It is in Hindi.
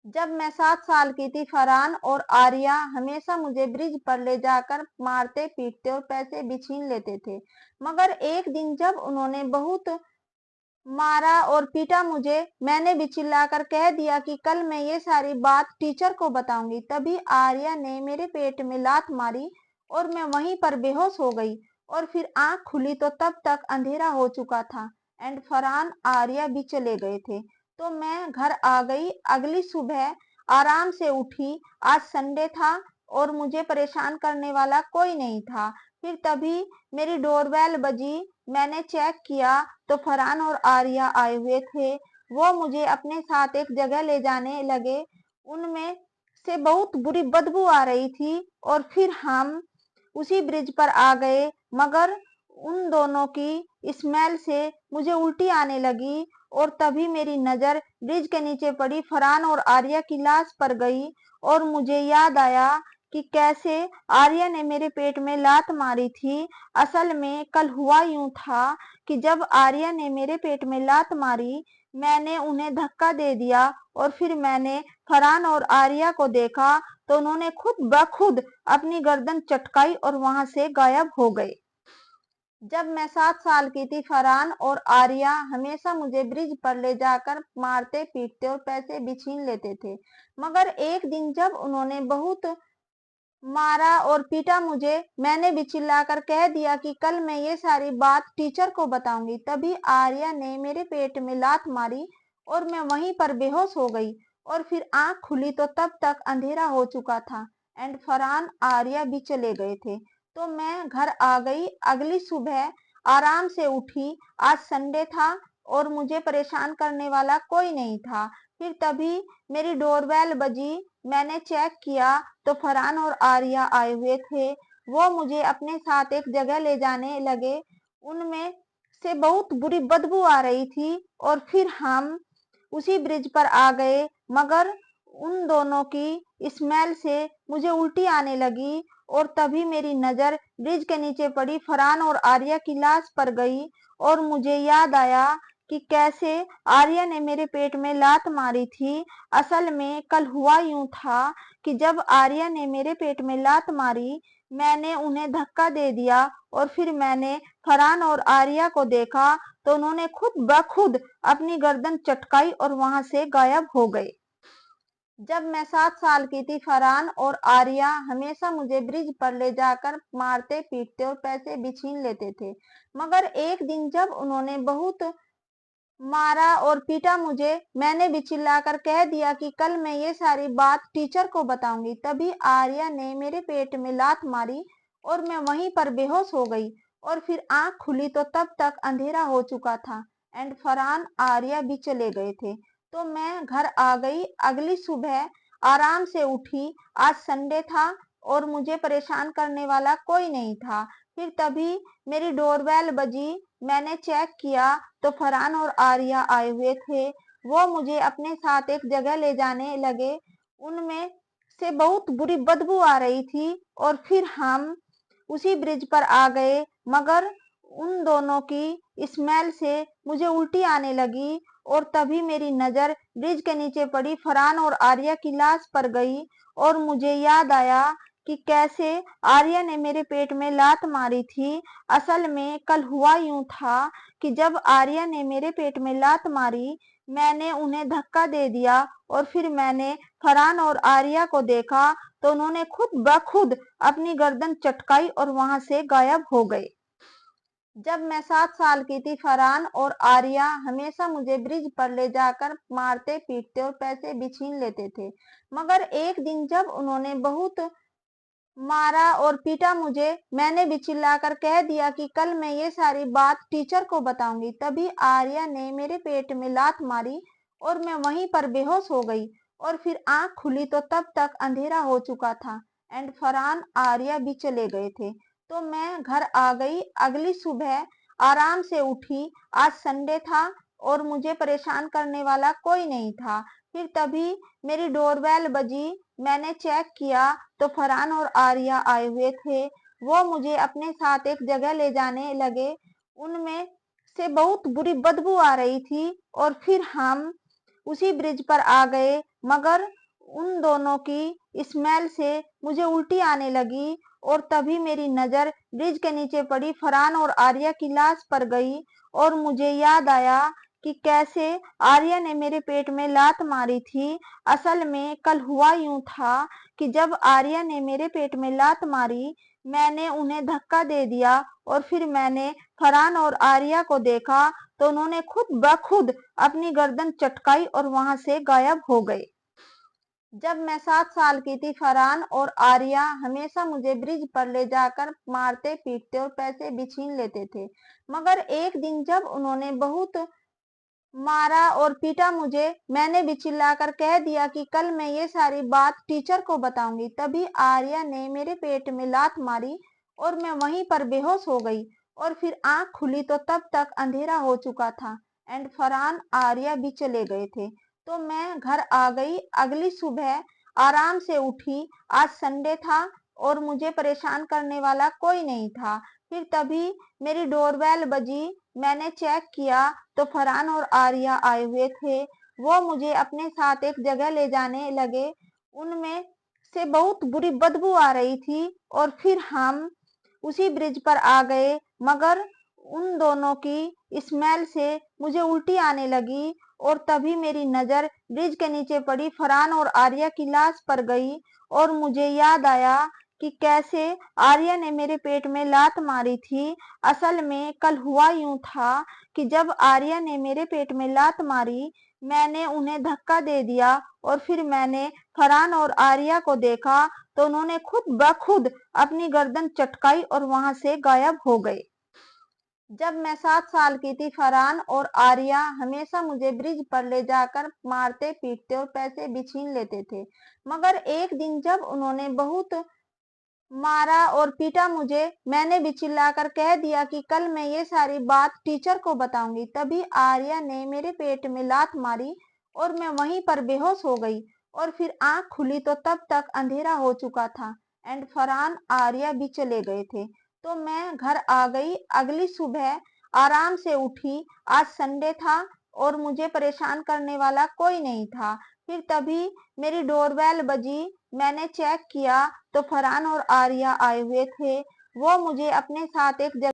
जब मैं 7 साल की थी, फरहान और आर्या हमेशा मुझे ब्रिज पर ले जाकर मारते पीटते और पैसे भी छीन लेते थे। मगर एक दिन जब उन्होंने बहुत मारा और पीटा मुझे, मैंने भी चिल्लाकर कह दिया कि कल मैं ये सारी बात टीचर को बताऊंगी। तभी आर्या ने मेरे पेट में लात मारी और मैं वहीं पर बेहोश हो गई। और फिर आंख खुली तो तब तक अंधेरा हो चुका था एंड फरहान आर्या भी चले गए थे। तो मैं घर आ गई। अगली सुबह आराम से उठी। आज संडे था और मुझे परेशान करने वाला कोई नहीं था। फिर तभी मेरी डोरबेल बजी। मैंने चेक किया तो फरहान और आर्या आए हुए थे। वो मुझे अपने साथ एक जगह ले जाने लगे। उनमें से बहुत बुरी बदबू आ रही थी और फिर हम उसी ब्रिज पर आ गए। मगर उन दोनों की स्मेल से मुझे उल्टी आने लगी और तभी मेरी नजर ब्रिज के नीचे पड़ी फरहान और आर्या की लाश पर गई और मुझे याद आया कि कैसे आर्या ने मेरे पेट में लात मारी थी। असल में कल हुआ यूं था कि जब आर्या ने मेरे पेट में लात मारी, मैंने उन्हें धक्का दे दिया और फिर मैंने फरहान और आर्या को देखा तो उन्होंने खुद ब खुद अपनी गर्दन चटकाई और वहां से गायब हो गए। जब मैं 7 साल की थी, फरहान और आर्या हमेशा मुझे ब्रिज पर ले जाकर मारते पीटते और पैसे भी छीन लेते थे। मगर एक दिन जब उन्होंने बहुत मारा और पीटा मुझे, मैंने भी चिल्लाकर कह दिया कि कल मैं ये सारी बात टीचर को बताऊंगी। तभी आर्या ने मेरे पेट में लात मारी और मैं वहीं पर बेहोश हो गई। और फिर आंख खुली तो तब तक अंधेरा हो चुका था एंड फरहान आर्या भी चले गए थे। तो मैं घर आ गई। अगली सुबह आराम से उठी। आज संडे था और मुझे परेशान करने वाला कोई नहीं था। फिर तभी मेरी डोरबेल बजी। मैंने चेक किया तो फरहान और आर्या आए हुए थे। वो मुझे अपने साथ एक जगह ले जाने लगे। उनमें से बहुत बुरी बदबू आ रही थी और फिर हम उसी ब्रिज पर आ गए। मगर उन दोनों की स्मेल से मुझे उल्टी आने लगी और तभी मेरी नजर ब्रिज के नीचे पड़ी फरहान और आर्या की लाश पर गई और मुझे याद आया कि कैसे आर्या ने मेरे पेट में लात मारी थी। असल में कल हुआ यूं था कि जब आर्या ने मेरे पेट में लात मारी, मैंने उन्हें धक्का दे दिया और फिर मैंने फरहान और आर्या को देखा तो उन्होंने खुद ब खुद अपनी गर्दन चटकाई और वहां से गायब हो गए। जब मैं 7 साल की थी, फरहान और आर्या हमेशा मुझे ब्रिज पर ले जाकर मारते पीटते और पैसे भी छीन लेते थे। मगर एक दिन जब उन्होंने बहुत मारा और पीटा मुझे, मैंने भी चिल्लाकर कह दिया कि कल मैं ये सारी बात टीचर को बताऊंगी। तभी आर्या ने मेरे पेट में लात मारी और मैं वहीं पर बेहोश हो गई और फिर आंख खुली तो तब तक अंधेरा हो चुका था एंड फरहान आर्या भी चले गए थे। तो मैं घर आ गई। अगली सुबह आराम से उठी। आज संडे था और मुझे परेशान करने वाला कोई नहीं था। फिर तभी मेरी डोरबेल बजी। मैंने चेक किया तो फरहान और आर्या आए हुए थे। वो मुझे अपने साथ एक जगह ले जाने लगे। उनमें से बहुत बुरी बदबू आ रही थी और फिर हम उसी ब्रिज पर आ गए। मगर उन दोनों की स्मेल से मुझे उल्टी आने लगी और तभी मेरी नजर ब्रिज के नीचे पड़ी फरहान और आर्या की लाश पर गई और मुझे याद आया कि कैसे आर्या ने मेरे पेट में लात मारी थी। असल में कल हुआ यूं था कि जब आर्या ने मेरे पेट में लात मारी, मैंने उन्हें धक्का दे दिया और फिर मैंने फरहान और आर्या को देखा तो उन्होंने खुद ब खुद अपनी गर्दन चटकाई और वहां से गायब हो गए। जब मैं 7 साल की थी, फरहान और आर्या हमेशा मुझे ब्रिज पर ले जाकर मारते पीटते और पैसे भी छीन लेते थे। मगर एक दिन जब उन्होंने बहुत मारा और पीटा मुझे, मैंने भी चिल्लाकर कह दिया कि कल मैं ये सारी बात टीचर को बताऊंगी। तभी आर्या ने मेरे पेट में लात मारी और मैं वहीं पर बेहोश हो गई और फिर आंख खुली तो तब तक अंधेरा हो चुका था एंड फरहान आर्या भी चले गए थे। तो मैं घर आ गई। अगली सुबह आराम से उठी। आज संडे था और मुझे परेशान करने वाला कोई नहीं था। फिर तभी मेरी डोरबेल बजी। मैंने चेक किया तो फरहान और आर्या आए हुए थे। वो मुझे अपने साथ एक जगह ले जाने लगे। उनमें से बहुत बुरी बदबू आ रही थी और फिर हम उसी ब्रिज पर आ गए, मगर उन दोनों की स्मेल से मुझे उल्टी आने लगी और तभी मेरी नज़र ब्रिज के नीचे पड़ी फरहान और आर्या की लाश पर गई और मुझे याद आया कि कैसे आर्या ने मेरे पेट में लात मारी थी। असल में कल हुआ यूं था कि जब आर्या ने मेरे पेट में लात मारी, मैंने उन्हें धक्का दे दिया और फिर मैंने फरहान और आर्या को देखा तो उन्होंने खुद ब खुद अपनी गर्दन चटकाई और वहां से गायब हो गए। जब मैं 7 साल की थी, फरहान और आर्या हमेशा मुझे ब्रिज पर ले जाकर मारते पीटते और पैसे भी छीन लेते थे। मगर एक दिन जब उन्होंने बहुत मारा और पीटा मुझे, मैंने भी चिल्लाकर कह दिया कि कल मैं ये सारी बात टीचर को बताऊंगी। तभी आर्या ने मेरे पेट में लात मारी और मैं वहीं पर बेहोश हो गई और फिर आंख खुली तो तब तक अंधेरा हो चुका था एंड फरहान आर्या भी चले गए थे। तो मैं घर आ गई। अगली सुबह आराम से उठी। आज संडे था और मुझे परेशान करने वाला कोई नहीं था। फिर तभी मेरी डोरबेल बजी। मैंने चेक किया तो फरहान और आर्या आए हुए थे। वो मुझे अपने साथ एक जगह ले जाने लगे। उनमें से बहुत बुरी बदबू आ रही थी और फिर हम उसी ब्रिज पर आ गए, मगर उन दोनों की स्मेल से मुझे उल्टी आने लगी और तभी मेरी नज़र ब्रिज के नीचे पड़ी फरहान और आर्या की लाश पर गई और मुझे याद आया कि कैसे आर्या ने मेरे पेट में लात मारी थी। असल में कल हुआ यूं था कि जब आर्या ने मेरे पेट में लात मारी, मैंने उन्हें धक्का दे दिया और फिर मैंने फरहान और आर्या को देखा तो उन्होंने खुद ब खुद अपनी गर्दन चटकाई और वहां से गायब हो गए। जब मैं 7 साल की थी, फरहान और आर्या हमेशा मुझे ब्रिज पर ले जाकर मारते पीटते और पैसे भी छीन लेते थे। मगर एक दिन जब उन्होंने बहुत मारा और पीटा मुझे, मैंने भी चिल्लाकर कह दिया कि कल मैं ये सारी बात टीचर को बताऊंगी। तभी आर्या ने मेरे पेट में लात मारी और मैं वहीं पर बेहोश हो गई और फिर आंख खुली तो तब तक अंधेरा हो चुका था एंड फरहान आर्या भी चले गए थे। तो मैं घर आ गई। अगली सुबह आराम से उठी। आज संडे था और मुझे परेशान करने वाला कोई नहीं था। फिर तभी मेरी डोरबेल बजी। मैंने चेक किया तो फरहान और आर्या आए हुए थे। वो मुझे अपने साथ एक जगह